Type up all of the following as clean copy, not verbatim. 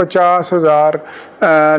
50,000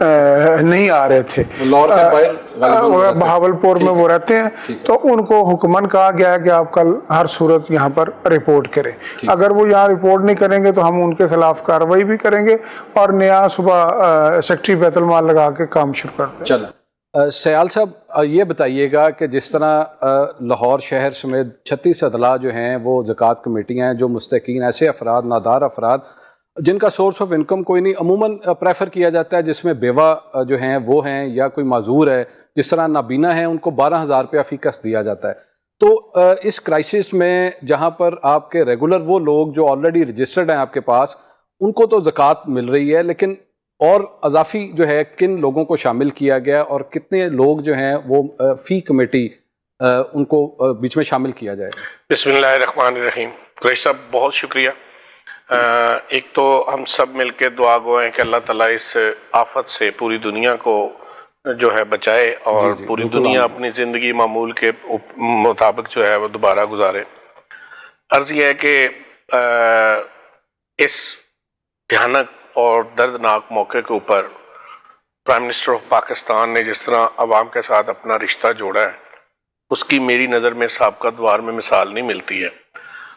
نہیں آ رہے تھے. لاہور کے باہر بہاولپور میں وہ رہتے ہیں, تو ان کو حکمن کہا گیا ہے کہ آپ کل ہر صورت یہاں پر رپورٹ کریں. اگر وہ یہاں رپورٹ نہیں کریں گے تو ہم ان کے خلاف کارروائی بھی کریں گے اور نیا صبح سیکٹری بیت المال لگا کے کام شروع کر دیں. چلیں سیال صاحب یہ بتائیے گا کہ جس طرح لاہور شہر سمیت 36 اضلاع جو ہیں وہ زکوٰۃ کمیٹیاں ہیں جو مستحقین ایسے افراد, نادار افراد جن کا سورس آف انکم کوئی نہیں, عموماً پریفر کیا جاتا ہے جس میں بیوہ جو ہیں وہ ہیں یا کوئی معذور ہے, جس طرح نابینا ہیں ان کو 12,000 روپیہ فی کس دیا جاتا ہے. تو اس کرائسس میں جہاں پر آپ کے ریگولر وہ لوگ جو آلریڈی رجسٹرڈ ہیں آپ کے پاس, ان کو تو زکوٰۃ مل رہی ہے, لیکن اور اضافی جو ہے کن لوگوں کو شامل کیا گیا اور کتنے لوگ جو ہیں وہ فی کمیٹی ان کو بیچ میں شامل کیا جائے؟ بسم اللہ الرحمن الرحیم. قریشی صاحب بہت شکریہ. ایک تو ہم سب مل کے دعا گو ہیں کہ اللہ تعالیٰ اس آفت سے پوری دنیا کو جو ہے بچائے اور پوری دنیا اپنی زندگی معمول کے مطابق جو ہے وہ دوبارہ گزارے. عرض یہ ہے کہ اس بھیانک اور دردناک موقع کے اوپر پرائم منسٹر آف پاکستان نے جس طرح عوام کے ساتھ اپنا رشتہ جوڑا ہے, اس کی میری نظر میں سابقہ دوار میں مثال نہیں ملتی ہے.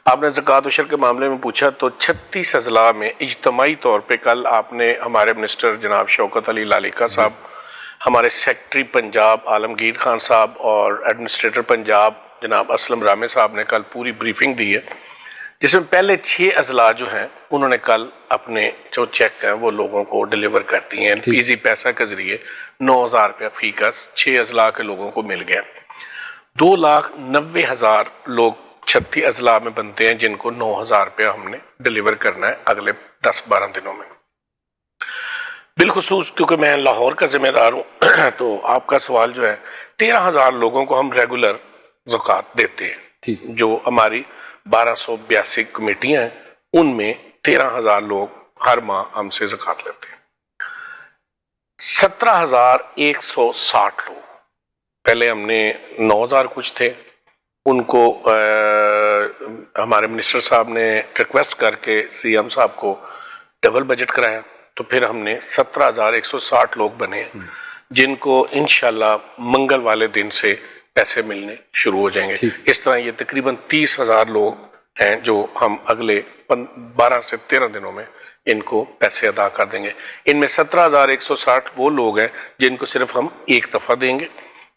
آپ نے زکوٰۃ عشر کے معاملے میں پوچھا تو 36 اضلاع میں اجتماعی طور پہ کل آپ نے ہمارے منسٹر جناب شوکت علی لالیکا صاحب, ہمارے سیکٹری پنجاب عالمگیر خان صاحب اور ایڈمنسٹریٹر پنجاب جناب اسلم رامے صاحب نے کل پوری بریفنگ دی ہے, جس میں پہلے 6 اضلاع جو ہیں انہوں نے کل اپنے جو چیک ہیں وہ لوگوں کو ڈیلیور کر دی ہیں ایزی پیسہ کے ذریعے. 9,000 روپیہ فی کس 6 اضلاع کے لوگوں کو مل گیا. 2,90,000 لوگ 36 اضلاع میں بنتے ہیں جن کو 9,000 روپیہ ہم نے ڈیلیور کرنا ہے اگلے 10-12 دنوں میں. بالخصوص کیونککہ میں لاہور کا ذمہ دار ہوں تو آپ کا سوال جو ہے 13,000 لوگوں کو ہم ریگولر زکوٰۃ دیتے ہیں. جو ہماری 1282 کمیٹیاں ہیں ان میں 13,000 لوگ ہر ماہ ہم سے زکوٰۃ لیتے ہیں. 17,160 لوگ, پہلے ہم نے 9,000 کچھ تھے, ان کو ہمارے منسٹر صاحب نے ریکویسٹ کر کے سی ایم صاحب کو ڈبل بجٹ کرایا, تو پھر ہم نے 17,160 لوگ بنے ہیں جن کو انشاءاللہ منگل والے دن سے پیسے ملنے شروع ہو جائیں گے. اس طرح یہ تقریباً 30,000 لوگ ہیں جو ہم اگلے 12 سے 13 دنوں میں ان کو پیسے ادا کر دیں گے. ان میں 17,160 وہ لوگ ہیں جن کو صرف ہم ایک دفعہ دیں گے.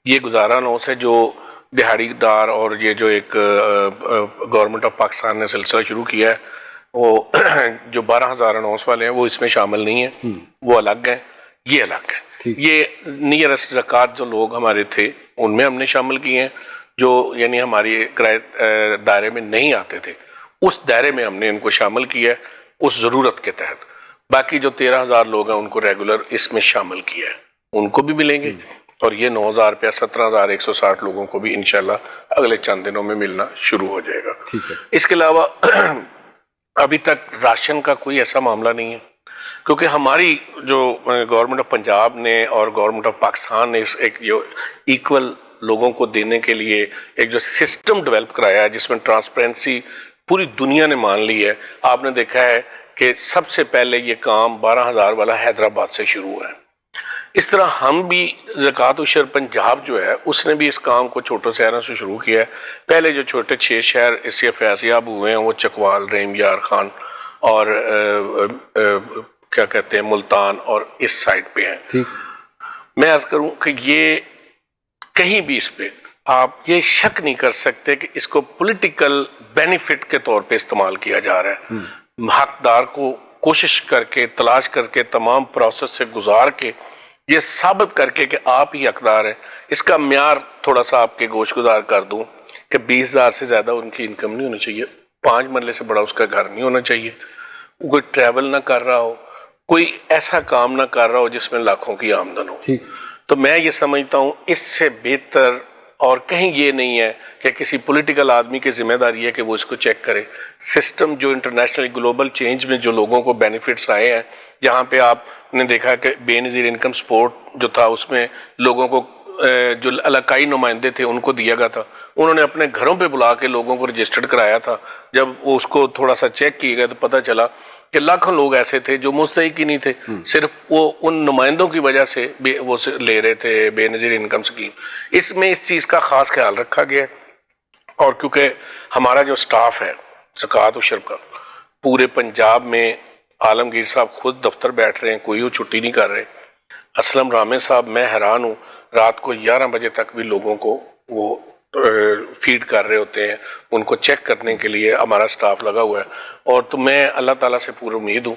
یہ گزارا نوس ہے جو دہاڑی دار اور یہ جو ایک گورنمنٹ آف پاکستان نے سلسلہ شروع کیا ہے, وہ جو 12,000 اناؤنس والے ہیں وہ اس میں شامل نہیں ہیں, وہ الگ ہیں, یہ الگ ہے. یہ نیئرسٹ زکوٰۃ جو لوگ ہمارے تھے ان میں ہم نے شامل کیے ہیں, جو یعنی ہماری دائرے میں نہیں آتے تھے اس دائرے میں ہم نے ان کو شامل کیا ہے اس ضرورت کے تحت. باقی جو 13,000 لوگ ہیں ان کو ریگولر اس میں شامل کیا ہے, ان کو بھی ملیں گے, اور یہ 9,000 روپیہ 17,160 لوگوں کو بھی انشاءاللہ اگلے چند دنوں میں ملنا شروع ہو جائے گا. اس کے علاوہ ابھی تک راشن کا کوئی ایسا معاملہ نہیں ہے, کیونکہ ہماری جو گورنمنٹ آف پنجاب نے اور گورنمنٹ آف پاکستان نے ایک جو ایکول لوگوں کو دینے کے لیے ایک جو سسٹم ڈیولپ کرایا ہے جس میں ٹرانسپیرنسی پوری دنیا نے مان لی ہے. آپ نے دیکھا ہے کہ سب سے پہلے یہ کام 12,000 والا حیدرآباد سے شروع ہوا ہے. اس طرح ہم بھی زکوٰۃ عشر پنجاب جو ہے اس نے بھی اس کام کو چھوٹے شہروں سے شروع کیا ہے. پہلے جو چھوٹے 6 شہر اس سے فیضیاب ہوئے ہیں وہ چکوال, رحیم یار خان اور کیا کہتے ہیں ملتان اور اس سائڈ پہ ہیں. میں عرض کروں کہ یہ کہیں بھی اس پہ آپ یہ شک نہیں کر سکتے کہ اس کو پولیٹیکل بینیفٹ کے طور پہ استعمال کیا جا رہا ہے. حقدار کو کوشش کر کے تلاش کر کے تمام پروسیس سے گزار کے یہ ثابت کر کے کہ آپ ہی حقدار ہیں. اس کا معیار تھوڑا سا آپ کے گوش گزار کر دوں کہ 20,000 سے زیادہ ان کی انکم نہیں ہونی چاہیے, 5 مرلے سے بڑا اس کا گھر نہیں ہونا چاہیے, کوئی ٹریول نہ کر رہا ہو, کوئی ایسا کام نہ کر رہا ہو جس میں لاکھوں کی آمدن ہو. تو میں یہ سمجھتا ہوں اس سے بہتر اور کہیں یہ نہیں ہے کہ کسی پولیٹیکل آدمی کی ذمہ داری ہے کہ وہ اس کو چیک کرے. سسٹم جو انٹرنیشنل گلوبل چینج میں جو لوگوں کو بینیفٹس آئے ہیں, جہاں پہ آپ نے دیکھا کہ بے نظیر انکم سپورٹ جو تھا اس میں لوگوں کو جو علاقائی نمائندے تھے ان کو دیا گیا تھا, انہوں نے اپنے گھروں پہ بلا کے لوگوں کو رجسٹرڈ کرایا تھا. جب وہ اس کو تھوڑا سا چیک کیے گئے تو پتہ چلا کہ لاکھوں لوگ ایسے تھے جو مستحق ہی نہیں تھے, صرف وہ ان نمائندوں کی وجہ سے وہ لے رہے تھے بے نظیر انکم سکیم. اس میں اس چیز کا خاص خیال رکھا گیا, اور کیونکہ ہمارا جو سٹاف ہے زکوٰۃ و شرب کا پورے پنجاب میں, عالمگیر صاحب خود دفتر بیٹھ رہے ہیں, کوئی وہ چھٹی نہیں کر رہے. اسلم رامے صاحب, میں حیران ہوں, رات کو 11 بجے تک بھی لوگوں کو وہ فیڈ کر رہے ہوتے ہیں, ان کو چیک کرنے کے لیے ہمارا سٹاف لگا ہوا ہے. اور تو میں اللہ تعالیٰ سے پورا امید ہوں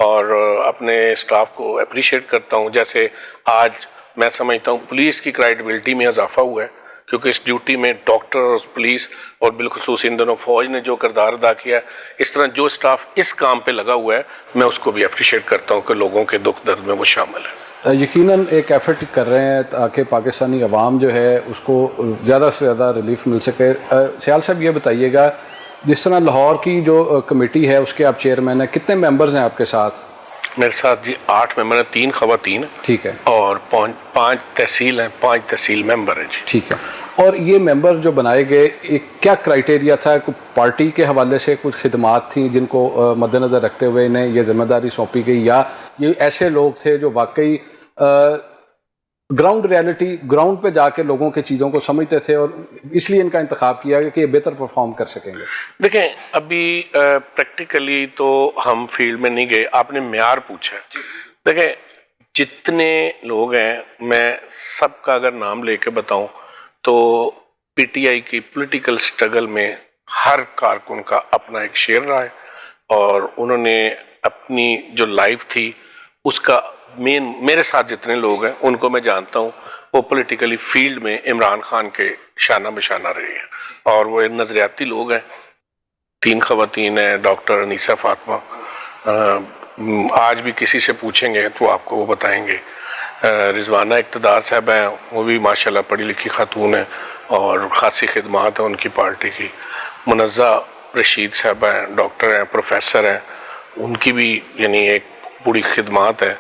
اور اپنے سٹاف کو اپریشیٹ کرتا ہوں. جیسے آج میں سمجھتا ہوں پولیس کی کریڈیبلٹی میں اضافہ ہوا ہے, کیونکہ اس ڈیوٹی میں ڈاکٹر اور پولیس اور بالخصوص ان دونوں فوج نے جو کردار ادا کیا ہے, اس طرح جو سٹاف اس کام پہ لگا ہوا ہے میں اس کو بھی اپریشیٹ کرتا ہوں کہ لوگوں کے دکھ درد میں وہ شامل ہے. یقیناً ایک ایفرٹ کر رہے ہیں تاکہ پاکستانی عوام جو ہے اس کو زیادہ سے زیادہ ریلیف مل سکے. سیال صاحب یہ بتائیے گا, جس طرح لاہور کی جو کمیٹی ہے اس کے آپ چیئرمین ہیں, کتنے ممبرز ہیں آپ کے ساتھ؟ میرے ساتھ جی 8 ممبر ہیں, 3 خواتین, ٹھیک ہے, اور 5 تحصیل ہیں, 5 تحصیل ممبر ہیں جی. ٹھیک ہے. اور یہ ممبر جو بنائے گئے, کیا کرائٹیریا تھا؟ پارٹی کے حوالے سے کچھ خدمات تھیں جن کو مد نظر رکھتے ہوئے انہیں یہ ذمہ داری سونپی گئی, یا یہ ایسے لوگ تھے جو واقعی گراؤنڈ ریالٹی, گراؤنڈ پہ جا کے لوگوں کی چیزوں کو سمجھتے تھے اور اس لیے ان کا انتخاب کیا گیا کہ یہ بہتر پرفارم کر سکیں گے؟ دیکھیں, ابھی پریکٹیکلی تو ہم فیلڈ میں نہیں گئے, آپ نے معیار پوچھا. دیکھیں جتنے لوگ ہیں, میں سب کا اگر نام لے کے بتاؤں تو پی ٹی آئی کی پولیٹیکل سٹرگل میں ہر کارکن کا اپنا ایک شیئر رہا ہے, اور انہوں نے اپنی جو لائف تھی اس کا میرے ساتھ جتنے لوگ ہیں ان کو میں جانتا ہوں, وہ پولیٹیکلی فیلڈ میں عمران خان کے شانہ بشانہ رہے ہیں, اور وہ نظریاتی لوگ ہیں. 3 خواتین ہیں, ڈاکٹر انیسہ فاطمہ, آج بھی کسی سے پوچھیں گے تو آپ کو وہ بتائیں گے. رضوانہ اقتدار صاحب ہیں, وہ بھی ماشاءاللہ پڑھی لکھی خاتون ہیں اور خاصی خدمات ہیں ان کی پارٹی کی. منزہ رشید صاحب ہیں, ڈاکٹر ہیں, پروفیسر ہیں, ان کی بھی یعنی ایک بڑی خدمات ہے,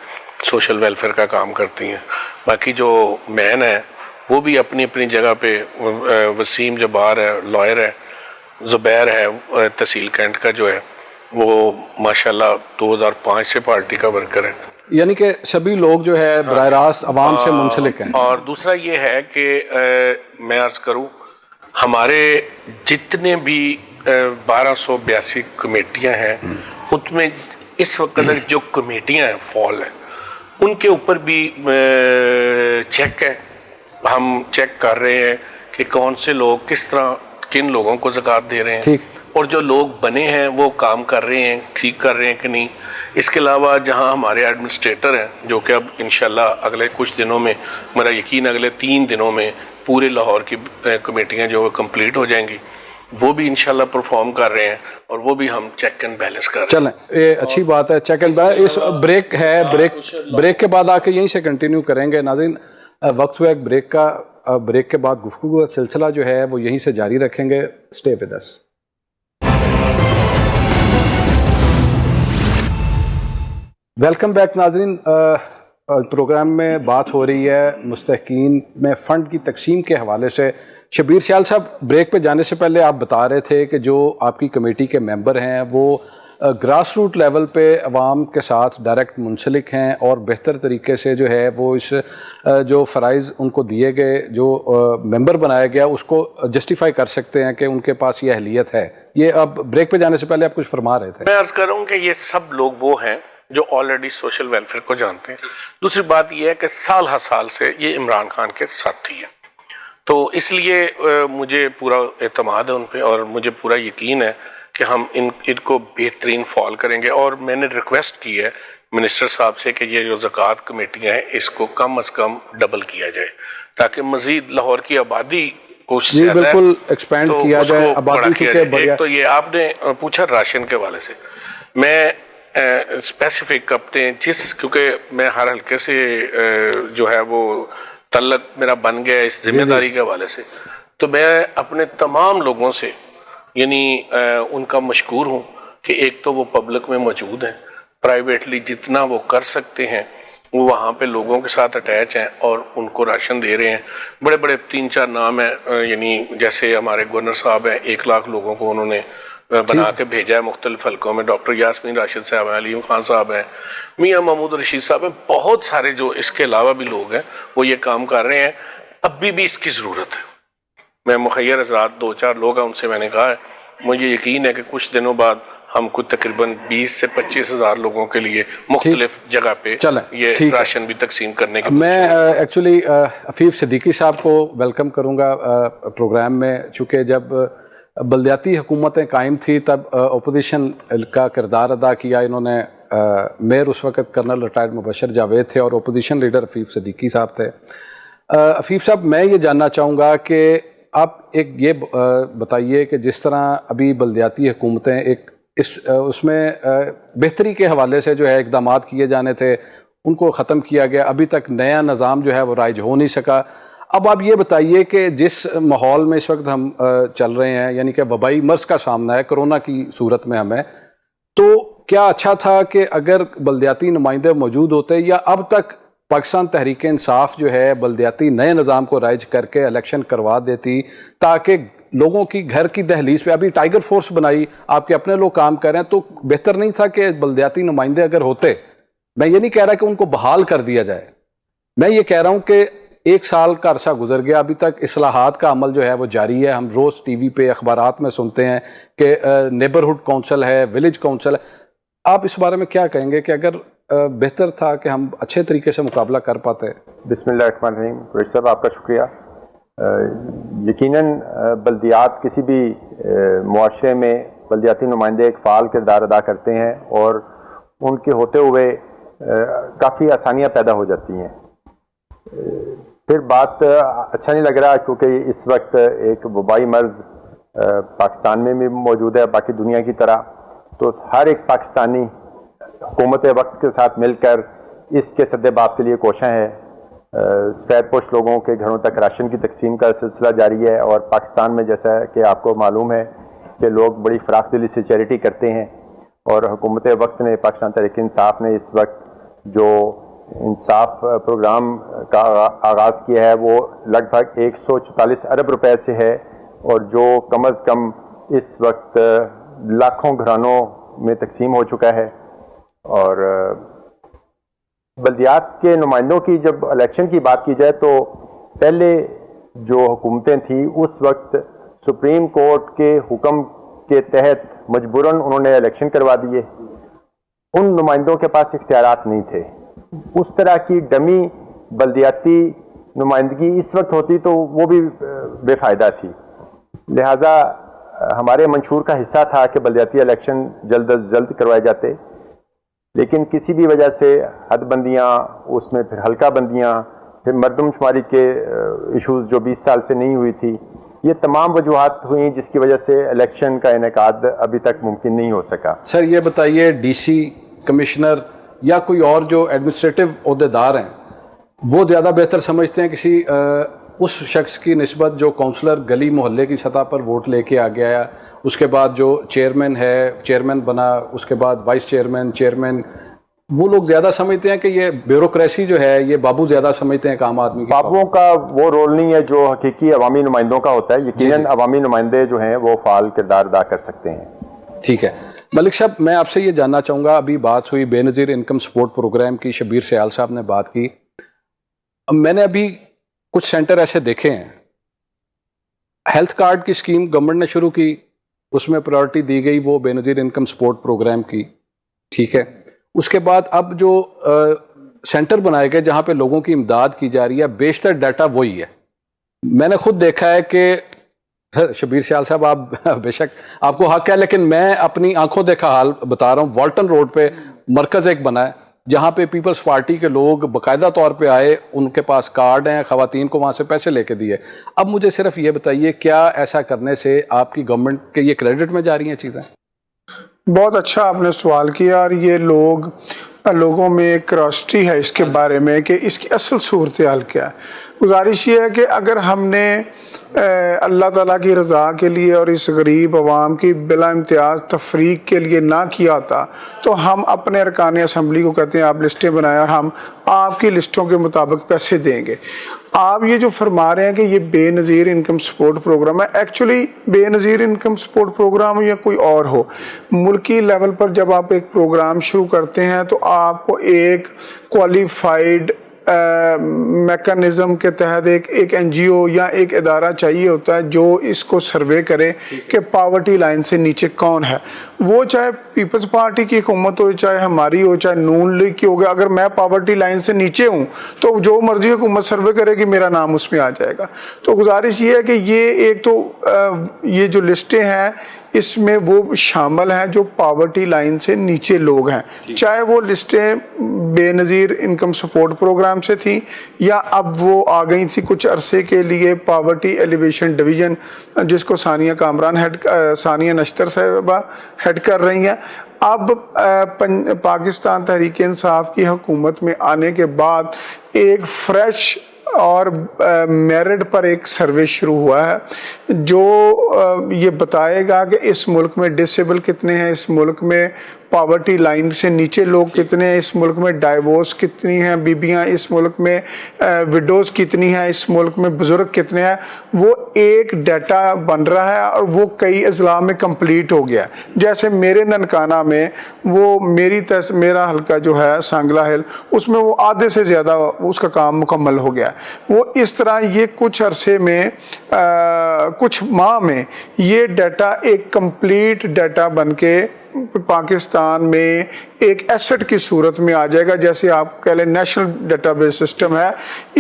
سوشل ویلفیئر کا کام کرتی ہیں. باقی جو مین ہے وہ بھی اپنی اپنی جگہ پہ, وسیم جبار ہے, لائر ہے, زبیر ہے تحصیل کینٹ کا جو ہے, وہ ماشاءاللہ 2005 سے پارٹی کا ورکر ہے. یعنی کہ سبھی لوگ جو ہے براہ راست عوام سے منسلک ہیں. اور دوسرا یہ ہے کہ میں عرض کروں, ہمارے جتنے بھی 1282 کمیٹیاں ہیں ان میں اس وقت جو کمیٹیاں ہیں فعال ہیں ان کے اوپر بھی چیک ہے. ہم چیک کر رہے ہیں کہ کون سے لوگ کس طرح کن لوگوں کو زکوٰۃ دے رہے ہیں, اور جو لوگ بنے ہیں وہ کام کر رہے ہیں, ٹھیک کر رہے ہیں کہ نہیں. اس کے علاوہ جہاں ہمارے ایڈمنسٹریٹر ہیں جو کہ اب انشاءاللہ اگلے کچھ دنوں میں, میرا یقین اگلے 3 دنوں میں پورے لاہور کی کمیٹیاں جو کمپلیٹ ہو جائیں گی, وہ بھی انشاءاللہ پرفارم کر رہے ہیں, اور وہ بھی ہم چیک اینڈ بیلنس کر رہے ہیں. چلیں, یہ اچھی بات ہے, چیک اینڈ بیلنس. اس بریک ہے, بریک کے بعد آ کے یہیں سے کنٹینیو کریں گے. ناظرین, وقت ہوا ایک بریک کا, بریک کے بعد گفتگو کا سلسلہ جو ہے وہ یہیں سے جاری رکھیں گے. Stay with us. Welcome back ناظرین. پروگرام میں بات ہو رہی ہے مستحقین میں فنڈ کی تقسیم کے حوالے سے. شبیر سیال صاحب, بریک پہ جانے سے پہلے آپ بتا رہے تھے کہ جو آپ کی کمیٹی کے ممبر ہیں وہ گراس روٹ لیول پہ عوام کے ساتھ ڈائریکٹ منسلک ہیں, اور بہتر طریقے سے جو ہے وہ اس جو فرائض ان کو دیے گئے, جو ممبر بنایا گیا, اس کو جسٹیفائی کر سکتے ہیں کہ ان کے پاس یہ اہلیت ہے. یہ اب بریک پہ جانے سے پہلے آپ کچھ فرما رہے تھے. میں عرض کر رہا ہوں کہ یہ سب لوگ وہ ہیں جو آلریڈی سوشل ویلفیئر کو جانتے ہیں. دوسری بات یہ ہے کہ سال ہر سال سے یہ عمران خان کے ساتھی ہیں, تو اس لیے مجھے پورا اعتماد ہے ان پہ, اور مجھے پورا یقین ہے کہ ہم ان کو بہترین فال کریں گے. اور میں نے ریکویسٹ کی ہے منسٹر صاحب سے کہ یہ جو زکوٰۃ کمیٹیاں ہیں اس کو کم از کم ڈبل کیا جائے, تاکہ مزید لاہور کی آبادی کو بالکل ایکسپینڈ کیا جائے. آبادی ایک تو یہ آپ نے پوچھا راشن کے حوالے سے, میں اسپیسیفک اپنے کیونکہ میں ہر حلقے سے جو ہے وہ تعلق میرا بن گیا اس ذمہ داری کے حوالے سے, تو میں اپنے تمام لوگوں سے یعنی ان کا مشکور ہوں کہ ایک تو وہ پبلک میں موجود ہیں, پرائیویٹلی جتنا وہ کر سکتے ہیں وہ وہاں پہ لوگوں کے ساتھ اٹیچ ہیں اور ان کو راشن دے رہے ہیں. بڑے بڑے 3-4 نام ہیں, یعنی جیسے ہمارے گورنر صاحب ہیں, 1 لاکھ لوگوں کو انہوں نے بنا کے بھیجا ہے مختلف حلقوں میں. ڈاکٹر یاسمین راشد صاحب ہیں, علیم خان صاحب ہیں, میاں محمود رشید صاحب ہیں, بہت سارے جو اس کے علاوہ بھی لوگ ہیں وہ یہ کام کر رہے ہیں. اب بھی اس کی ضرورت ہے. میں مخیر حضرات 2-4 لوگ ہیں, ان سے میں نے کہا ہے مجھے یقین ہے کہ کچھ دنوں بعد ہم کو تقریباً 20 سے 25 ہزار لوگوں کے لیے مختلف جگہ پہ یہ راشن بھی تقسیم کرنے کی. میں ایکچولی عفیف صدیقی صاحب کو ویلکم کروں گا پروگرام میں, چونکہ جب بلدیاتی حکومتیں قائم تھی تب اپوزیشن کا کردار ادا کیا انہوں نے. میئر اس وقت کرنل ریٹائرڈ مبشر جاوید تھے اور اپوزیشن لیڈر عفیف صدیقی صاحب تھے. عفیف صاحب, میں یہ جاننا چاہوں گا کہ آپ ایک یہ بتائیے کہ جس طرح ابھی بلدیاتی حکومتیں ایک اس میں بہتری کے حوالے سے جو ہے اقدامات کیے جانے تھے ان کو ختم کیا گیا, ابھی تک نیا نظام جو ہے وہ رائج ہو نہیں سکا. اب آپ یہ بتائیے کہ جس ماحول میں اس وقت ہم چل رہے ہیں, یعنی کہ وبائی مرض کا سامنا ہے کرونا کی صورت میں ہمیں, تو کیا اچھا تھا کہ اگر بلدیاتی نمائندے موجود ہوتے, یا اب تک پاکستان تحریک انصاف جو ہے بلدیاتی نئے نظام کو رائج کر کے الیکشن کروا دیتی تاکہ لوگوں کی گھر کی دہلیز پہ, ابھی ٹائیگر فورس بنائی, آپ کے اپنے لوگ کام کر رہے ہیں, تو بہتر نہیں تھا کہ بلدیاتی نمائندے اگر ہوتے, میں یہ نہیں کہہ رہا کہ ان کو بحال کر دیا جائے, میں یہ کہہ رہا ہوں کہ 1 سال کا عرصہ گزر گیا, ابھی تک اصلاحات کا عمل جو ہے وہ جاری ہے. ہم روز ٹی وی پہ اخبارات میں سنتے ہیں کہ نیبرہڈ کونسل ہے, ولیج کونسل ہے. آپ اس بارے میں کیا کہیں گے کہ اگر بہتر تھا کہ ہم اچھے طریقے سے مقابلہ کر پاتے؟ بسم اللہ الرحمن الرحیم. قریشی صاحب آپ کا شکریہ. یقیناً بلدیات کسی بھی معاشرے میں بلدیاتی نمائندے ایک فعال کردار ادا کرتے ہیں اور ان کے ہوتے ہوئے کافی آسانیاں پیدا ہو جاتی ہیں. پھر بات اچھا نہیں لگ رہا کیونکہ اس وقت ایک وبائی مرض پاکستان میں بھی موجود ہے باقی دنیا کی طرح, تو ہر ایک پاکستانی حکومت وقت کے ساتھ مل کر اس کے سدباب کے لیے کوشاں ہے. سفید پوش لوگوں کے گھروں تک راشن کی تقسیم کا سلسلہ جاری ہے, اور پاکستان میں جیسا کہ آپ کو معلوم ہے کہ لوگ بڑی فراخ دلی سے چیریٹی کرتے ہیں, اور حکومت وقت نے, پاکستان تحریک انصاف نے اس وقت جو انصاف پروگرام کا آغاز کیا ہے وہ لگ بھگ 144 ارب روپے سے ہے, اور جو کم از کم اس وقت لاکھوں گھرانوں میں تقسیم ہو چکا ہے. اور بلدیات کے نمائندوں کی جب الیکشن کی بات کی جائے تو پہلے جو حکومتیں تھیں اس وقت سپریم کورٹ کے حکم کے تحت مجبوراً انہوں نے الیکشن کروا دیے. ان نمائندوں کے پاس اختیارات نہیں تھے. اس طرح کی ڈمی بلدیاتی نمائندگی اس وقت ہوتی تو وہ بھی بے فائدہ تھی. لہٰذا ہمارے منشور کا حصہ تھا کہ بلدیاتی الیکشن جلد از جلد کروائے جاتے, لیکن کسی بھی وجہ سے حد بندیاں, اس میں پھر حلقہ بندیاں, پھر مردم شماری کے ایشوز جو 20 سال سے نہیں ہوئی تھی, یہ تمام وجوہات ہوئیں جس کی وجہ سے الیکشن کا انعقاد ابھی تک ممکن نہیں ہو سکا. سر یہ بتائیے, ڈی سی, کمشنر یا کوئی اور جو ایڈمنسٹریٹو عہدیدار ہیں وہ زیادہ بہتر سمجھتے ہیں کسی اس شخص کی نسبت جو کونسلر گلی محلے کی سطح پر ووٹ لے کے آ گیا ہے, اس کے بعد جو چیئرمین ہے, چیئرمین بنا, اس کے بعد وائس چیئرمین, وہ لوگ زیادہ سمجھتے ہیں کہ یہ بیوروکریسی جو ہے یہ بابو زیادہ سمجھتے ہیں کہ عام آدمی. بابوؤں کا وہ رول نہیں ہے جو حقیقی عوامی نمائندوں کا ہوتا ہے. یقیناً عوامی نمائندے جو ہیں وہ فعال کردار ادا کر سکتے ہیں. ٹھیک ہے ملک صاحب, میں آپ سے یہ جاننا چاہوں گا, ابھی بات ہوئی بے نظیر انکم سپورٹ پروگرام کی, شبیر سیال صاحب نے بات کی. میں نے ابھی کچھ سینٹر ایسے دیکھے ہیں, ہیلتھ کارڈ کی اسکیم گورنمنٹ نے شروع کی, اس میں پرائرٹی دی گئی وہ بے نظیر انکم سپورٹ پروگرام کی, ٹھیک ہے. اس کے بعد اب جو سینٹر بنائے گئے جہاں پہ لوگوں کی امداد کی جا رہی ہے, بیشتر ڈیٹا وہی ہے. میں نے خود دیکھا ہے کہ شبیر سیال صاحب آپ بے شک آپ کو حق ہے, لیکن میں اپنی آنکھوں دیکھا حال بتا رہا ہوں. والٹن روڈ پہ مرکز ایک بنا ہے جہاں پہ پیپلز پارٹی کے لوگ باقاعدہ طور پہ آئے, ان کے پاس کارڈ ہیں, خواتین کو وہاں سے پیسے لے کے دیے. اب مجھے صرف یہ بتائیے, کیا ایسا کرنے سے آپ کی گورنمنٹ کے یہ کریڈٹ میں جا رہی ہیں چیزیں؟ بہت اچھا آپ نے سوال کیا, اور یہ لوگوں میں ایک کیوریوسٹی ہے اس کے بارے میں کہ اس کی اصل صورتحال کیا ہے. گزارش یہ ہے کہ اگر ہم نے اللہ تعالیٰ کی رضا کے لیے اور اس غریب عوام کی بلا امتیاز تفریق کے لیے نہ کیا ہوتا تو ہم اپنے ارکان اسمبلی کو کہتے ہیں آپ لسٹیں بنائیں اور ہم آپ کی لسٹوں کے مطابق پیسے دیں گے. آپ یہ جو فرما رہے ہیں کہ یہ بے نظیر انکم سپورٹ پروگرام ہے، ایکچولی بے نظیر انکم سپورٹ پروگرام یا کوئی اور ہو، ملکی لیول پر جب آپ ایک پروگرام شروع کرتے ہیں تو آپ کو ایک کوالیفائڈ میکانزم کے تحت ایک این جی او یا ایک ادارہ چاہیے ہوتا ہے جو اس کو سروے کرے کہ پاورٹی لائن سے نیچے کون ہے. وہ چاہے پیپلز پارٹی کی حکومت ہو، چاہے ہماری ہو، چاہے نون لیگ کی ہوگا، اگر میں پاورٹی لائن سے نیچے ہوں تو جو مرضی حکومت سروے کرے گی میرا نام اس میں آ جائے گا. تو گزارش یہ ہے کہ یہ ایک تو یہ جو لسٹیں ہیں اس میں وہ شامل ہیں جو پاورٹی لائن سے نیچے لوگ ہیں، چاہے وہ لسٹیں بے نظیر انکم سپورٹ پروگرام سے تھیں یا اب وہ آ گئی تھی کچھ عرصے کے لیے پاورٹی ایلیویشن ڈویژن جس کو ثانیہ نشتر صاحبہ ہیڈ کر رہی ہیں. اب پاکستان تحریک انصاف کی حکومت میں آنے کے بعد ایک فریش اور میرٹ پر ایک سروے شروع ہوا ہے جو یہ بتائے گا کہ اس ملک میں ڈسیبل کتنے ہیں، اس ملک میں پاورٹی لائن سے نیچے لوگ کتنے ہیں، اس ملک میں ڈائیورس کتنی ہیں بیبیاں، اس ملک میں وڈوز کتنی ہیں، اس ملک میں بزرگ کتنے ہیں. وہ ایک ڈیٹا بن رہا ہے اور وہ کئی اضلاع میں کمپلیٹ ہو گیا. جیسے میرے ننکانہ میں وہ میرا حلقہ جو ہے سانگلا ہل، اس میں وہ آدھے سے زیادہ اس کا کام مکمل ہو گیا. وہ اس طرح یہ کچھ عرصے میں کچھ ماہ میں یہ ڈیٹا ایک کمپلیٹ ڈیٹا بن کے پاکستان میں ایک ایسٹ کی صورت میں آ جائے گا. جیسے آپ کہہ لیں نیشنل ڈیٹا بیس سسٹم ہے،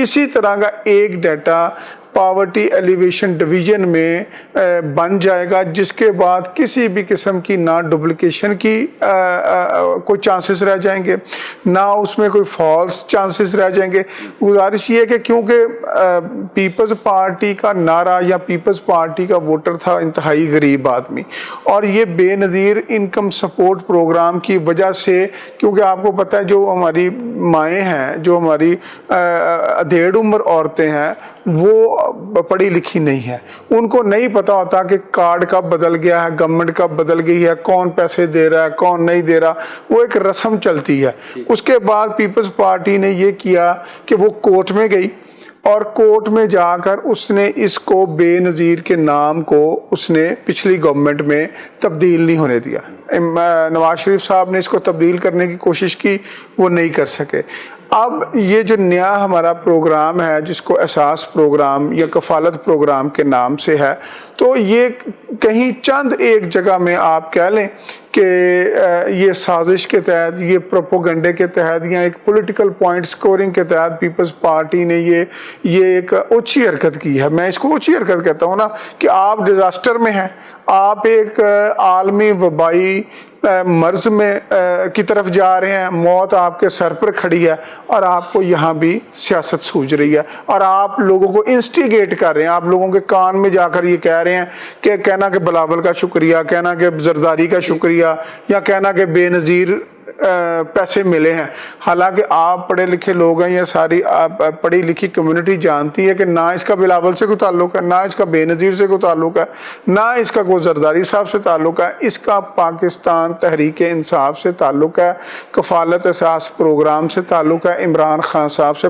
اسی طرح کا ایک ڈیٹا پاورٹی ایلیویشن ڈویژن میں بن جائے گا، جس کے بعد کسی بھی قسم کی نہ ڈپلیکیشن کی کوئی چانسز رہ جائیں گے، نہ اس میں کوئی فالس چانسز رہ جائیں گے. گزارش یہ ہے کہ کیونکہ پیپلز پارٹی کا نعرہ یا پیپلز پارٹی کا ووٹر تھا انتہائی غریب آدمی، اور یہ بے نظیر انکم سپورٹ پروگرام کی وجہ سے، کیونکہ آپ کو پتہ ہے جو ہماری مائیں ہیں، جو ہماری ادھیڑ عمر عورتیں ہیں، وہ پڑھی لکھی نہیں ہے، ان کو نہیں پتا ہوتا کہ کارڈ کب بدل گیا ہے، گورنمنٹ کب بدل گئی ہے، کون پیسے دے رہا ہے کون نہیں دے رہا. وہ ایک رسم چلتی ہے. اس کے بعد پیپلز پارٹی نے یہ کیا کہ وہ کورٹ میں گئی اور کورٹ میں جا کر اس نے اس کو بے نظیر کے نام کو اس نے پچھلی گورنمنٹ میں تبدیل نہیں ہونے دیا. نواز شریف صاحب نے اس کو تبدیل کرنے کی کوشش کی، وہ نہیں کر سکے. اب یہ جو نیا ہمارا پروگرام ہے جس کو احساس پروگرام یا کفالت پروگرام کے نام سے ہے، تو یہ کہیں چند ایک جگہ میں آپ کہہ لیں کہ یہ سازش کے تحت، یہ پروپوگنڈے کے تحت یا ایک پولیٹیکل پوائنٹ سکورنگ کے تحت پیپلز پارٹی نے یہ ایک اوچھی حرکت کی ہے. میں اس کو اوچھی حرکت کہتا ہوں نا، کہ آپ ڈیزاسٹر میں ہیں، آپ ایک عالمی وبائی مرض میں کی طرف جا رہے ہیں، موت آپ کے سر پر کھڑی ہے اور آپ کو یہاں بھی سیاست سوچ رہی ہے اور آپ لوگوں کو انسٹیگیٹ کر رہے ہیں، آپ لوگوں کے کان میں جا کر یہ کہہ رہے ہیں کہ کہنا کہ بلاول کا شکریہ، کہنا کہ زرداری کا شکریہ، یا کہنا کہ بے نظیر پیسے ملے ہیں. حالانکہ آپ پڑھے لکھے لوگ ہیں، یہ ساری پڑھی لکھی کمیونٹی جانتی ہے کہ نہ اس کا بلاول سے کوئی تعلق ہے، نہ اس کا بے نظیر سے کوئی تعلق ہے، نہ اس کا کوئی زرداری صاحب سے تعلق ہے. اس کا پاکستان تحریک انصاف سے تعلق ہے، کفالت احساس پروگرام سے تعلق ہے، عمران خان صاحب سے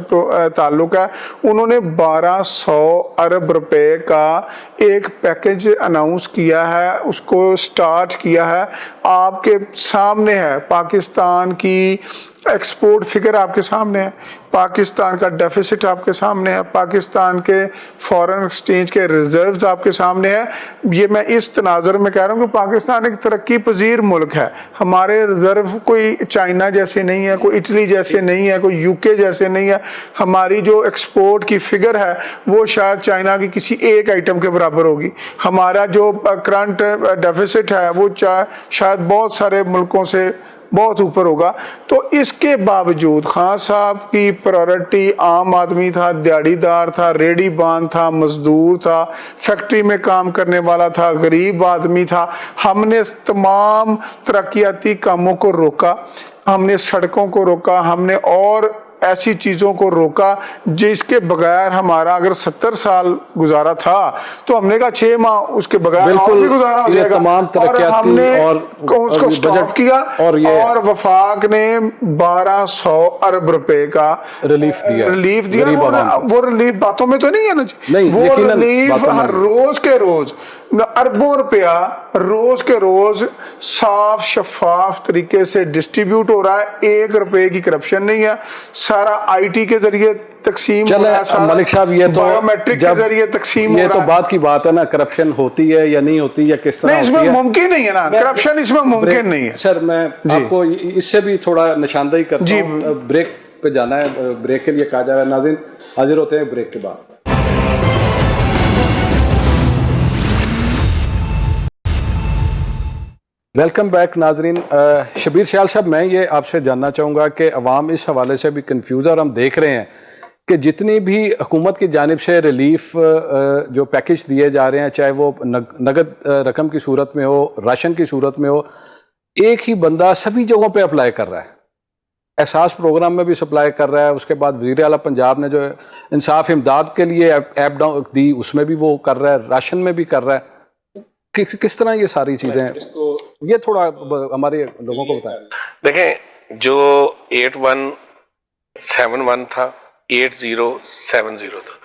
تعلق ہے. انہوں نے 1200 ارب روپے کا ایک پیکج اناؤنس کیا ہے، اس کو سٹارٹ کیا ہے. آپ کے سامنے ہے پاکستان کی ایکسپورٹ فگر، آپ کے سامنے ہے پاکستان کا ڈیفیسٹ، آپ کے سامنے ہے پاکستان کے فارن ایکسچینج کے ریزروز آپ کے سامنے ہے. یہ میں اس تناظر میں کہہ رہا ہوں کہ پاکستان ایک ترقی پذیر ملک ہے. ہمارے ریزرو کوئی چائنا جیسے نہیں ہے، کوئی اٹلی جیسے نہیں ہے، کوئی یو کے جیسے نہیں ہے. ہماری جو ایکسپورٹ کی فگر ہے وہ شاید چائنا کی کسی ایک آئٹم کے برابر ہوگی. ہمارا جو کرنٹ ڈیفیسٹ ہے وہ شاید بہت سارے ملکوں سے بہت اوپر ہوگا. تو اس کے باوجود خان صاحب کی پرائورٹی عام آدمی تھا، دیہڑی دار تھا، ریڑی باندھ تھا، مزدور تھا، فیکٹری میں کام کرنے والا تھا، غریب آدمی تھا. ہم نے تمام ترقیاتی کاموں کو روکا، ہم نے سڑکوں کو روکا، ہم نے اور ایسی چیزوں کو روکا جس کے بغیر ہمارا اگر 70 سال گزارا تھا تو ہم نے کہا 6 ماہ اس کے بغیر اور بھی گزارا ہو جائے گا، تمام اور ہم نے اس کو سٹاپ کیا اور وفاق نے 1200 ارب روپے کا ریلیف دیا۔ وہ ریلیف باتوں میں تو نہیں ہے نا، وہ ریلیف ہر روز کے روز اربوں روپیہ روز کے روز صاف شفاف طریقے سے ڈسٹریبیوٹ ہو رہا ہے، 1 روپے کی کرپشن نہیں ہے، سارا آئی ٹی کے ذریعے تقسیم ہو رہا ہے، ملک صاحب یہ تو بایو میٹرک کے ذریعے تقسیم ہو رہا ہے۔ یہ تو بات کی بات ہے نا، کرپشن ہوتی ہے یا نہیں ہوتی یا کس طرح نہیں، اس میں ممکن نہیں ہے نا، کرپشن اس میں ممکن نہیں ہے۔ سر میں آپ کو اس سے بھی تھوڑا نشاندہی کرتا ہوں، بریک پہ جانا ہے، بریک کے لیے کہا جا رہا ہے۔ ناظرین حاضر ہوتے ہیں بریک کے بعد۔ ویلکم بیک ناظرین۔ شبیر سیال صاحب، میں یہ آپ سے جاننا چاہوں گا کہ عوام اس حوالے سے بھی کنفیوز ہے، اور ہم دیکھ رہے ہیں کہ جتنی بھی حکومت کی جانب سے ریلیف جو پیکج دیے جا رہے ہیں، چاہے وہ نقد رقم کی صورت میں ہو، راشن کی صورت میں ہو، ایک ہی بندہ سبھی جگہوں پہ اپلائی کر رہا ہے۔ احساس پروگرام میں بھی سپلائی کر رہا ہے، اس کے بعد وزیر اعلیٰ پنجاب نے جو انصاف امداد کے لیے ایپ دی، اس میں بھی وہ کر رہا ہے، راشن میں بھی کر رہا ہے۔ کس طرح یہ ساری چیزیں، یہ تھوڑا ہمارے لوگوں کو بتائیں۔ دیکھیں، جو 8171 تھا، 8070 تھا،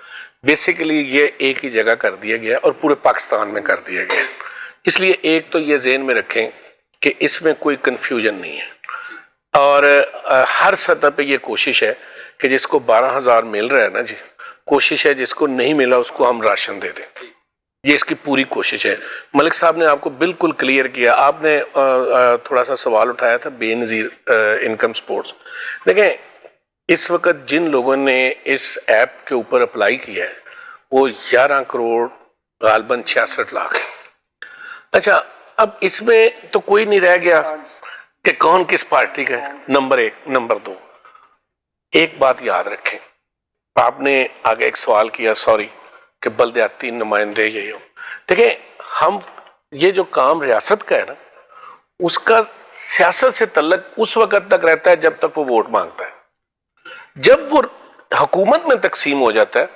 بیسیکلی یہ ایک ہی جگہ کر دیا گیا اور پورے پاکستان میں کر دیا گیا۔ اس لیے ایک تو یہ ذہن میں رکھیں کہ اس میں کوئی کنفیوژن نہیں ہے، اور ہر سطح پہ یہ کوشش ہے کہ جس کو 12,000 مل رہا ہے نا جی، کوشش ہے جس کو نہیں ملا اس کو ہم راشن دے دیں، یہ اس کی پوری کوشش ہے۔ ملک صاحب نے آپ کو بالکل کلیئر کیا، آپ نے تھوڑا سا سوال اٹھایا تھا بے نظیر انکم سپورٹس۔ دیکھیں، اس وقت جن لوگوں نے اس ایپ کے اوپر اپلائی کیا ہے وہ 11 کروڑ غالباً 66 لاکھ ہے۔ اچھا، اب اس میں تو کوئی نہیں رہ گیا کہ کون کس پارٹی کا ہے، نمبر 1۔ نمبر 2، ایک بات یاد رکھیں، آپ نے آگے ایک سوال کیا، سوری، کہ بلدیاتی نمائندے یہ ہو۔ دیکھیں، ہم یہ جو کام ریاست کا ہے نا، اس کا سیاست سے تعلق اس وقت تک رہتا ہے جب تک وہ ووٹ مانگتا ہے۔ جب وہ حکومت میں تقسیم ہو جاتا ہے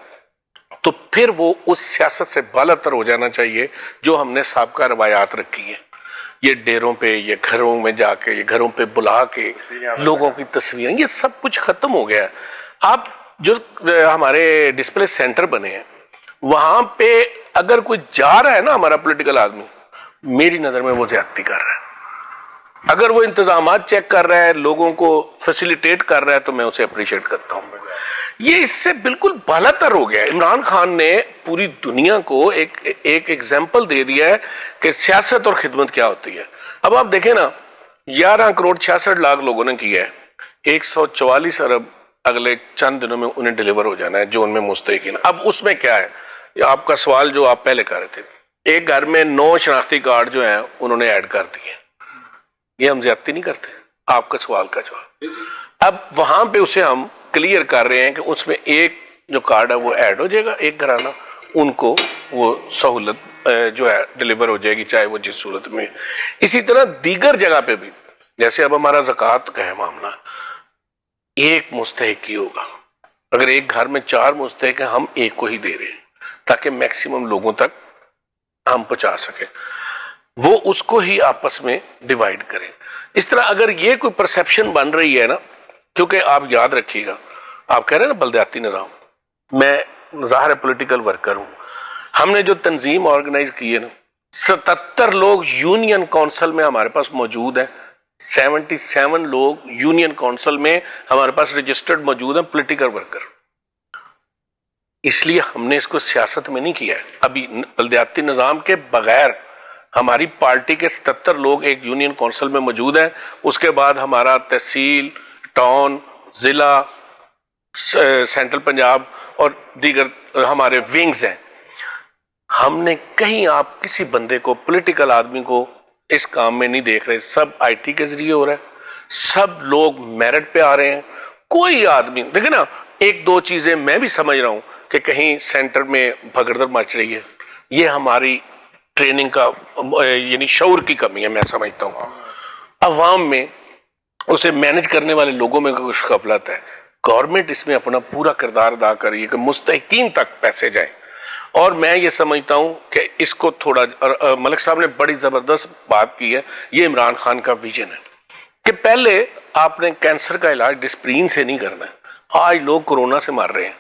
تو پھر وہ اس سیاست سے بالا تر ہو جانا چاہیے جو ہم نے سابقہ روایات رکھی ہیں۔ یہ ڈیروں پہ، یہ گھروں میں جا کے، یہ گھروں پہ بلا کے لوگوں کی تصویریں، یہ سب کچھ ختم ہو گیا ہے۔ آپ جو ہمارے ڈسپلے سینٹر بنے ہیں وہاں پہ اگر کوئی جا رہا ہے نا ہمارا پولیٹیکل آدمی، میری نظر میں وہ زیادتی کر رہا ہے۔ اگر وہ انتظامات چیک کر رہا ہے، لوگوں کو فیسیلیٹیٹ کر رہا ہے، تو میں اسے اپریشیٹ کرتا ہوں۔ یہ اس سے بالکل بالا تر ہو گیا ہے۔ عمران خان نے پوری دنیا کو ایک ایگزامپل دے دیا ہے کہ سیاست اور خدمت کیا ہوتی ہے۔ اب آپ دیکھیں نا، 11 کروڑ 66 لاکھ لوگوں نے کیا ہے، 144 ارب اگلے چند دنوں میں انہیں ڈیلیور ہو جانا ہے جو ان میں مستحقین۔ اب اس میں کیا ہے، آپ کا سوال جو آپ پہلے کر رہے تھے، ایک گھر میں 9 شناختی کارڈ جو ہیں انہوں نے ایڈ کر دیے۔ یہ ہم زیادتی نہیں کرتے؟ آپ کا سوال کا جواب۔ اب وہاں پہ اسے ہم کلیئر کر رہے ہیں کہ اس میں ایک جو کارڈ ہے وہ ایڈ ہو جائے گا، ایک گھرانہ، ان کو وہ سہولت جو ہے ڈیلیور ہو جائے گی، چاہے وہ جس صورت میں۔ اسی طرح دیگر جگہ پہ بھی، جیسے اب ہمارا زکوٰۃ کا ہے معاملہ، ایک مستحق ہی ہوگا۔ اگر ایک گھر میں 4 مستحق ہیں، ہم ایک کو ہی دے رہے ہیں تاکہ میکسیمم لوگوں تک ہم پہنچا سکیں، وہ اس کو ہی آپس میں ڈیوائیڈ کریں۔ اس طرح اگر یہ کوئی پرسیپشن بن رہی ہے نا، کیونکہ آپ یاد رکھیے گا، آپ کہہ رہے ہیں نا بلدیاتی نظام، میں ظاہر پولیٹیکل ورکر ہوں، ہم نے جو تنظیم آرگنائز کی ہے نا، 77 لوگ یونین کونسل میں ہمارے پاس موجود ہیں، 77 لوگ یونین کونسل میں ہمارے پاس رجسٹرڈ موجود ہیں پولیٹیکل ورکر۔ اس لیے ہم نے اس کو سیاست میں نہیں کیا ہے۔ ابھی بلدیاتی نظام کے بغیر ہماری پارٹی کے 77 لوگ ایک یونین کونسل میں موجود ہیں، اس کے بعد ہمارا تحصیل، ٹاؤن، ضلع، سینٹرل پنجاب اور دیگر ہمارے ونگز ہیں۔ ہم نے کہیں آپ کسی بندے کو، پولیٹیکل آدمی کو اس کام میں نہیں دیکھ رہے، سب آئی ٹی کے ذریعے ہو رہا ہے، سب لوگ میرٹ پہ آ رہے ہیں۔ کوئی آدمی دیکھیں نا، 1-2 چیزیں میں بھی سمجھ رہا ہوں کہ کہیں سینٹر میں بھگڑ مچ رہی ہے، یہ ہماری ٹریننگ کا یعنی شعور کی کمی ہے، میں سمجھتا ہوں۔ عوام میں اسے مینج کرنے والے لوگوں میں کچھ غفلت ہے۔ گورنمنٹ اس میں اپنا پورا کردار ادا کر رہی ہے کہ مستحقین تک پیسے جائیں. اور میں یہ سمجھتا ہوں کہ اس کو تھوڑا ملک صاحب نے بڑی زبردست بات کی ہے, یہ عمران خان کا ویژن ہے کہ پہلے آپ نے کینسر کا علاج ڈسپرین سے نہیں کرنا ہے. آج لوگ کورونا سے مر رہے ہیں,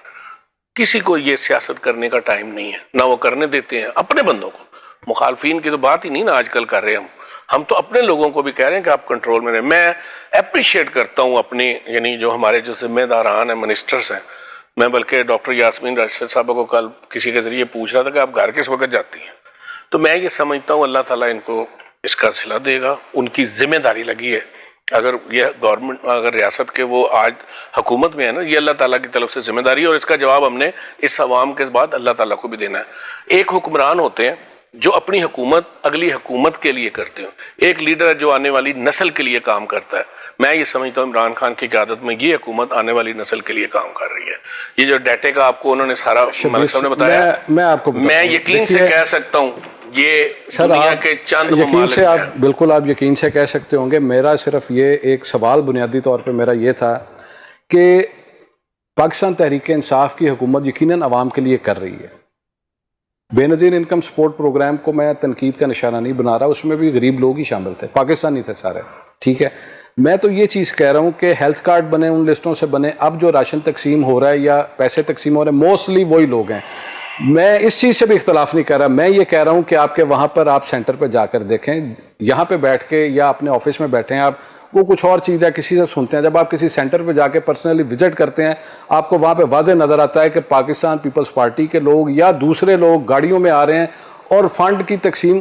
کسی کو یہ سیاست کرنے کا ٹائم نہیں ہے, نہ وہ کرنے دیتے ہیں اپنے بندوں کو. مخالفین کی تو بات ہی نہیں نا آج کل کر رہے ہم تو اپنے لوگوں کو بھی کہہ رہے ہیں کہ آپ کنٹرول میں رہیں. میں اپریشیٹ کرتا ہوں اپنی یعنی جو ہمارے جو ذمہ داران ہیں, منسٹرز ہیں. میں بلکہ ڈاکٹر یاسمین راشد صاحبہ کو کل کسی کے ذریعے پوچھ رہا تھا کہ آپ گھر کس وقت جاتی ہیں, تو میں یہ سمجھتا ہوں اللہ تعالیٰ ان کو اس کا صلہ دے گا. ان کی ذمہ داری لگی ہے. اگر یہ گورنمنٹ اگر ریاست کے وہ آج حکومت میں ہے نا, یہ اللہ تعالیٰ کی طرف سے ذمہ داری ہے, اور اس کا جواب ہم نے اس عوام کے بعد اللہ تعالیٰ کو بھی دینا ہے. ایک حکمران ہوتے ہیں جو اپنی حکومت اگلی حکومت کے لیے کرتے ہیں, ایک لیڈر ہے جو آنے والی نسل کے لیے کام کرتا ہے. میں یہ سمجھتا ہوں عمران خان کی قیادت میں یہ حکومت آنے والی نسل کے لیے کام کر رہی ہے. یہ جو ڈیٹے کا آپ کو انہوں نے سارا ملک صاحب نے بتایا, میں آپ کو میں یقین سے کہہ سکتا ہوں یہ دنیا کے چند یقین سے آپ بالکل آپ یقین سے کہہ سکتے ہوں گے. میرا صرف یہ ایک سوال بنیادی طور پہ میرا یہ تھا کہ پاکستان تحریک انصاف کی حکومت یقیناً عوام کے لیے کر رہی ہے. بے نظیر انکم سپورٹ پروگرام کو میں تنقید کا نشانہ نہیں بنا رہا, اس میں بھی غریب لوگ ہی شامل تھے, پاکستانی تھے سارے, ٹھیک ہے. میں تو یہ چیز کہہ رہا ہوں کہ ہیلتھ کارڈ بنے ان لسٹوں سے بنے. اب جو راشن تقسیم ہو رہا ہے یا پیسے تقسیم ہو رہے ہیں موسٹلی وہی لوگ ہیں. میں اس چیز سے بھی اختلاف نہیں کر رہا. میں یہ کہہ رہا ہوں کہ آپ کے وہاں پر آپ سینٹر پہ جا کر دیکھیں, یہاں پہ بیٹھ کے یا اپنے آفس میں بیٹھے ہیں آپ, وہ کچھ اور چیز ہے, کسی سے سنتے ہیں. جب آپ کسی سینٹر پہ جا کے پرسنلی وزٹ کرتے ہیں آپ کو وہاں پہ واضح نظر آتا ہے کہ پاکستان پیپلز پارٹی کے لوگ یا دوسرے لوگ گاڑیوں میں آ رہے ہیں اور فنڈ کی تقسیم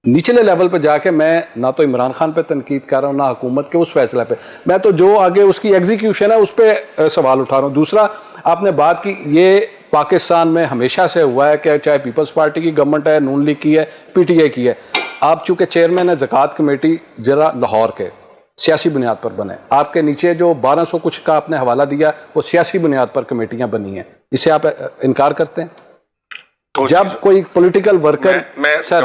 نچلے لیول پہ جا کے. میں نہ تو عمران خان پہ تنقید کر رہا ہوں نہ حکومت کے اس فیصلے پہ, میں تو جو آگے اس کی ایگزیکیوشن ہے اس پہ سوال اٹھا رہا ہوں. دوسرا آپ نے بات کی, یہ پاکستان میں ہمیشہ سے ہوا ہے کہ چاہے پیپلز پارٹی کی گورنمنٹ ہے, نون لیگ کی ہے, پی ٹی آئی کی ہے. آپ چونکہ چیئرمین ہے زکوٰۃ کمیٹی ضلع لاہور کے, سیاسی بنیاد پر بنے. آپ کے نیچے جو 1200 کچھ کا آپ نے حوالہ دیا وہ سیاسی بنیاد پر کمیٹیاں بنی ہیں. اسے آپ انکار کرتے ہیں؟ جب کوئی پولیٹیکل ورکر سر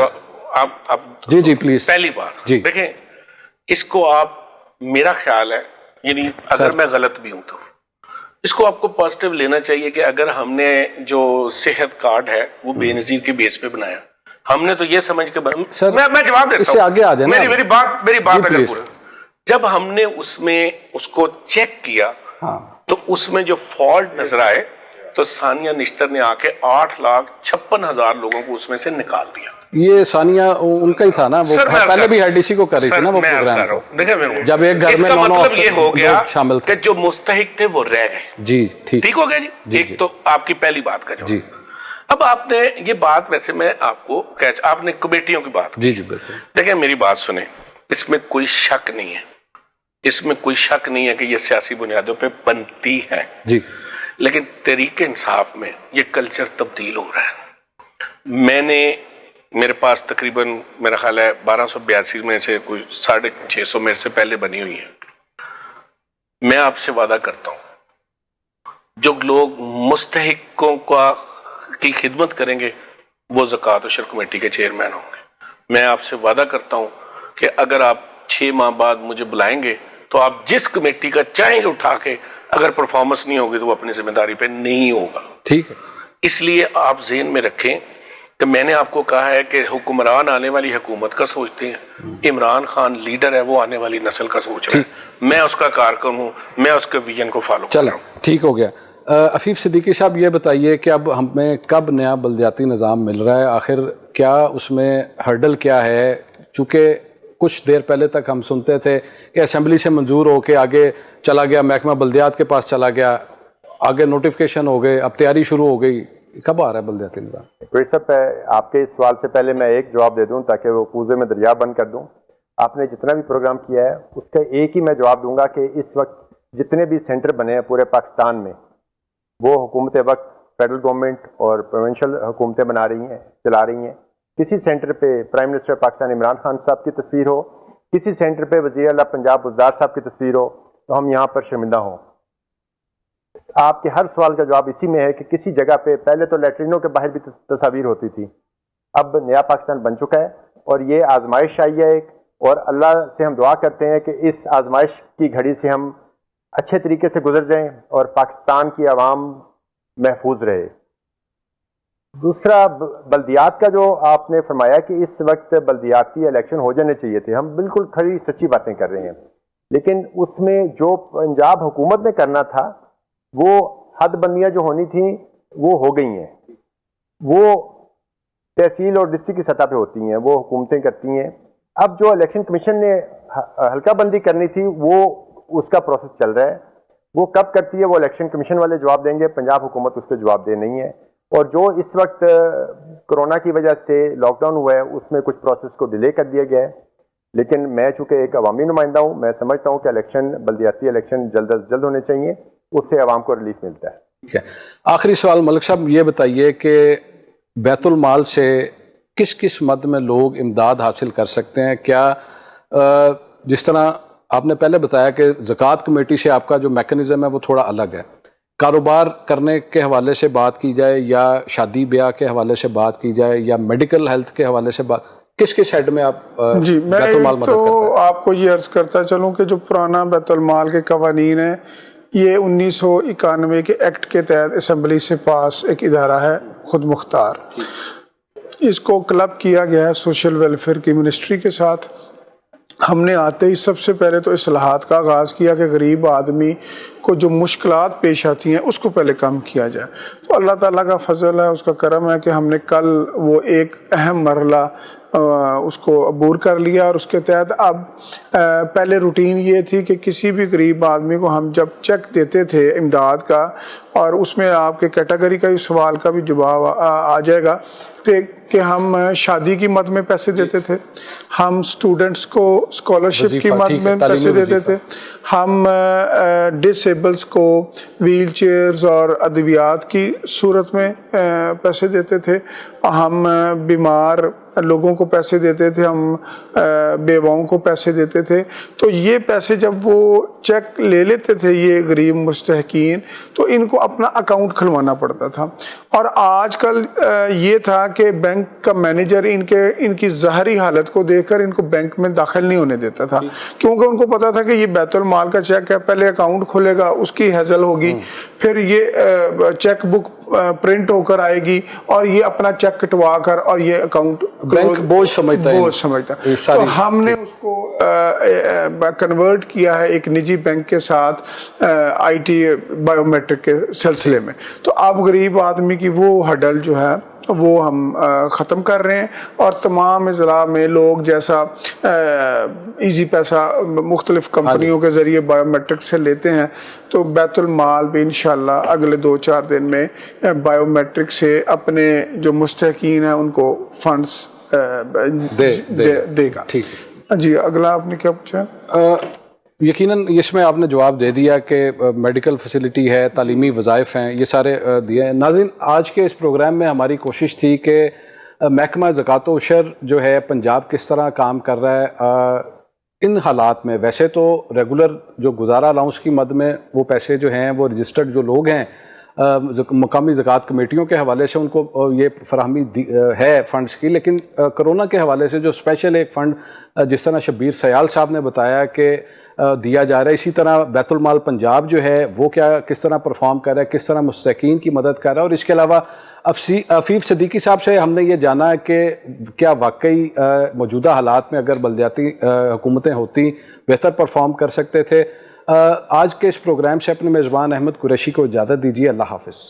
جی پلیز پہلی بات جی دیکھیں اس کو آپ, میرا خیال ہے یعنی اگر میں غلط بھی ہوں تو اس کو آپ کو پازیٹیو لینا چاہیے کہ اگر ہم نے جو صحت کارڈ ہے وہ بے نظیر کے بیس پہ بنایا, ہم نے تو یہ سمجھ کے میں جواب دیتا ہوں, آگے آ جائیں میری بات اگر پورا, جب ہم نے اس میں اس کو چیک کیا تو اس میں جو فالٹ نظر آئے تو ثانیہ نشتر نے آ کے 8,56,000 لوگوں کو اس میں سے نکال دیا. یہ ثانیہ ان کا ہی تھا نا, وہ پہلے بھی ہیڈ ڈی سی کو کر رہی تھی نا وہ پروگرام کو. دیکھیں جب ایک گھر میں مطلب یہ ہو گیا شامل کہ جو مستحق تھے وہ رہ گئے. جی ٹھیک ہو گیا جی. ایک تو آپ کی پہلی بات کا جواب. اب آپ نے یہ بات, ویسے میں آپ کو آپ نے کمیٹیوں کی بات, جی بالکل. دیکھیں میری بات سنیں, اس میں کوئی شک نہیں ہے, اس میں کوئی شک نہیں ہے کہ یہ سیاسی بنیادوں پہ بنتی ہے جی, لیکن تحریک انصاف میں یہ کلچر تبدیل ہو رہا ہے. میرے پاس تقریباً میرا خیال ہے 1282 میں سے کوئی 650 میرے سے پہلے بنی ہوئی ہے. میں آپ سے وعدہ کرتا ہوں جو لوگ مستحقوں کی خدمت کریں گے وہ زکوٰۃ عشر کمیٹی کے چیئرمین ہوں گے. میں آپ سے وعدہ کرتا ہوں کہ اگر آپ 6 ماہ بعد مجھے بلائیں گے تو آپ جس کمیٹی کا چاہیں گے اٹھا کے, اگر پرفارمنس نہیں ہوگی تو وہ اپنی ذمہ داری پہ نہیں ہوگا. ٹھیک ہے. اس لیے آپ ذہن میں رکھیں کہ میں نے آپ کو کہا ہے کہ حکمران آنے والی حکومت کا سوچتے ہیں, عمران خان لیڈر ہے وہ آنے والی نسل کا سوچ رہا ہے. میں اس کا کارکن ہوں, میں اس کے ویژن کو فالو کر رہا ہوں. ٹھیک ہو گیا. عفیف صدیقی صاحب یہ بتائیے کہ اب ہمیں کب نیا بلدیاتی نظام مل رہا ہے, آخر کیا اس میں ہرڈل کیا ہے؟ چونکہ کچھ دیر پہلے تک ہم سنتے تھے کہ اسمبلی سے منظور ہو کے آگے چلا گیا, محکمہ بلدیات کے پاس چلا گیا, آگے نوٹیفکیشن ہو گئے, اب تیاری شروع ہو گئی. کب آ رہا ہے بلدیاتی نظام؟ کوئی صاحب آپ کے اس سوال سے پہلے میں ایک جواب دے دوں تاکہ وہ کوزے میں دریا بند کر دوں. آپ نے جتنا بھی پروگرام کیا ہے اس کا ایک ہی میں جواب دوں گا کہ اس وقت جتنے بھی سینٹر بنے ہیں پورے پاکستان میں وہ حکومت وقت فیڈرل گورنمنٹ اور پروونشل حکومتیں بنا رہی ہیں, چلا رہی ہیں. کسی سینٹر پہ پرائم منسٹر پاکستان عمران خان صاحب کی تصویر ہو, کسی سینٹر پہ وزیر اعلیٰ پنجاب بزدار صاحب کی تصویر ہو تو ہم یہاں پر شرمندہ ہوں. آپ کے ہر سوال کا جواب اسی میں ہے کہ کسی جگہ پہ پہلے تو لیٹرینوں کے باہر بھی تصاویر ہوتی تھی, اب نیا پاکستان بن چکا ہے اور یہ آزمائش آئی ہے ایک, اور اللہ سے ہم دعا کرتے ہیں کہ اس آزمائش کی گھڑی سے ہم اچھے طریقے سے گزر جائیں اور پاکستان کی عوام محفوظ رہے۔ دوسرا بلدیات کا جو آپ نے فرمایا کہ اس وقت بلدیاتی الیکشن ہو جانے چاہیے تھے، ہم بالکل کھری سچی باتیں کر رہے ہیں، لیکن اس میں جو پنجاب حکومت نے کرنا تھا وہ حد بندیاں جو ہونی تھیں وہ ہو گئی ہیں، وہ تحصیل اور ڈسٹرکٹ کی سطح پہ ہوتی ہیں، وہ حکومتیں کرتی ہیں۔ اب جو الیکشن کمیشن نے حلقہ بندی کرنی تھی وہ اس کا پروسیس چل رہا ہے، وہ کب کرتی ہے وہ الیکشن کمیشن والے جواب دیں گے، پنجاب حکومت اس پہ جواب دہ نہیں ہے۔ اور جو اس وقت کرونا کی وجہ سے لاک ڈاؤن ہوا ہے اس میں کچھ پروسیس کو ڈیلے کر دیا گیا ہے، لیکن میں چونکہ ایک عوامی نمائندہ ہوں، میں سمجھتا ہوں کہ الیکشن بلدیاتی الیکشن جلد از جلد ہونے چاہیے، اس سے عوام کو ریلیف ملتا ہے۔ ٹھیک ہے، آخری سوال ملک صاحب یہ بتائیے کہ بیت المال سے کس کس مد میں لوگ امداد حاصل کر سکتے ہیں؟ کیا جس طرح آپ نے پہلے بتایا کہ زکوٰۃ کمیٹی سے آپ کا جو میکنزم ہے وہ تھوڑا الگ ہے، کاروبار کرنے کے حوالے سے بات کی جائے یا شادی بیاہ کے حوالے سے بات کی جائے یا میڈیکل ہیلتھ کے حوالے سے بات، کس کس ہیڈ میں آپ جی میں بیت المال مدد کرتا تو ہے؟ آپ کو یہ عرض کرتا چلوں کہ جو پرانا بیت المال کے قوانین ہیں یہ 1991 کے ایکٹ کے تحت اسمبلی سے پاس ایک ادارہ ہے خود مختار، اس کو کلب کیا گیا ہے سوشل ویلفیئر کی منسٹری کے ساتھ۔ ہم نے آتے ہی سب سے پہلے تو اصلاحات کا آغاز کیا کہ غریب آدمی کو جو مشکلات پیش آتی ہیں اس کو پہلے کم کیا جائے، تو اللہ تعالیٰ کا فضل ہے، اس کا کرم ہے کہ ہم نے کل وہ ایک اہم مرحلہ اس کو عبور کر لیا، اور اس کے تحت اب پہلے روٹین یہ تھی کہ کسی بھی غریب آدمی کو ہم جب چیک دیتے تھے امداد کا، اور اس میں آپ کے کیٹیگری کا سوال کا بھی جواب آ جائے گا کہ ہم شادی کی مد میں پیسے دیتے تھے، ہم سٹوڈنٹس کو اسکالرشپ کی مد میں پیسے دیتے تھے، ہم ڈس ایبلز کو ویل چیئرز اور ادویات کی صورت میں پیسے دیتے تھے، ہم بیمار لوگوں کو پیسے دیتے تھے، ہم بیواؤں کو پیسے دیتے تھے۔ تو یہ پیسے جب وہ چیک لے لیتے تھے یہ غریب مستحقین تو ان کو اپنا اکاؤنٹ کھلوانا پڑتا تھا، اور آج کل یہ تھا کہ بینک کا مینیجر ان کی ظاہری حالت کو دیکھ کر ان کو بینک میں داخل نہیں ہونے دیتا تھا، کیونکہ ان کو پتا تھا کہ یہ بیت المال کا چیک ہے، پہلے اکاؤنٹ کھلے گا، اس کی ہیزل ہوگی، پھر یہ چیک بک پرنٹ ہو کر آئے گی اور یہ اپنا چیک کٹوا کر اور یہ اکاؤنٹ بینک بوجھ سمجھتا ہے، تو ہم نے اس کو کنورٹ کیا ہے ایک نجی بینک کے ساتھ آئی ٹی بایو میٹرک کے سلسلے میں، تو اب غریب آدمی کی وہ ہڈل جو ہے وہ ہم ختم کر رہے ہیں، اور تمام اضلاع میں لوگ جیسا ایزی پیسہ مختلف کمپنیوں کے ذریعے بایو میٹرک سے لیتے ہیں، تو بیت المال بھی انشاءاللہ اگلے 2-4 دن میں بایو میٹرک سے اپنے جو مستحقین ہیں ان کو فنڈز دے گا۔ جی اگلا آپ نے کیا پوچھا؟ یقیناً اس میں آپ نے جواب دے دیا کہ میڈیکل فیسلٹی ہے، تعلیمی وظائف ہیں، یہ سارے دیے ہیں۔ ناظرین، آج کے اس پروگرام میں ہماری کوشش تھی کہ محکمہ زکوٰۃ و عشر جو ہے پنجاب کس طرح کام کر رہا ہے ان حالات میں۔ ویسے تو ریگولر جو گزارا الاؤنس کی مد میں وہ پیسے جو ہیں وہ رجسٹرڈ جو لوگ ہیں مقامی زکوٰۃ کمیٹیوں کے حوالے سے ان کو یہ فراہمی ہے فنڈز کی، لیکن کرونا کے حوالے سے جو اسپیشل ایک فنڈ جس طرح شبیر سیال صاحب نے بتایا کہ دیا جا رہا ہے، اسی طرح بیت المال پنجاب جو ہے وہ کس طرح پرفارم کر رہا ہے، کس طرح مستحقین کی مدد کر رہا ہے، اور اس کے علاوہ عفیف صدیقی صاحب سے ہم نے یہ جانا ہے کہ کیا واقعی موجودہ حالات میں اگر بلدیاتی حکومتیں ہوتی بہتر پرفارم کر سکتے تھے۔ آج کے اس پروگرام سے اپنے میزبان احمد قریشی کو اجازت دیجیے، اللہ حافظ۔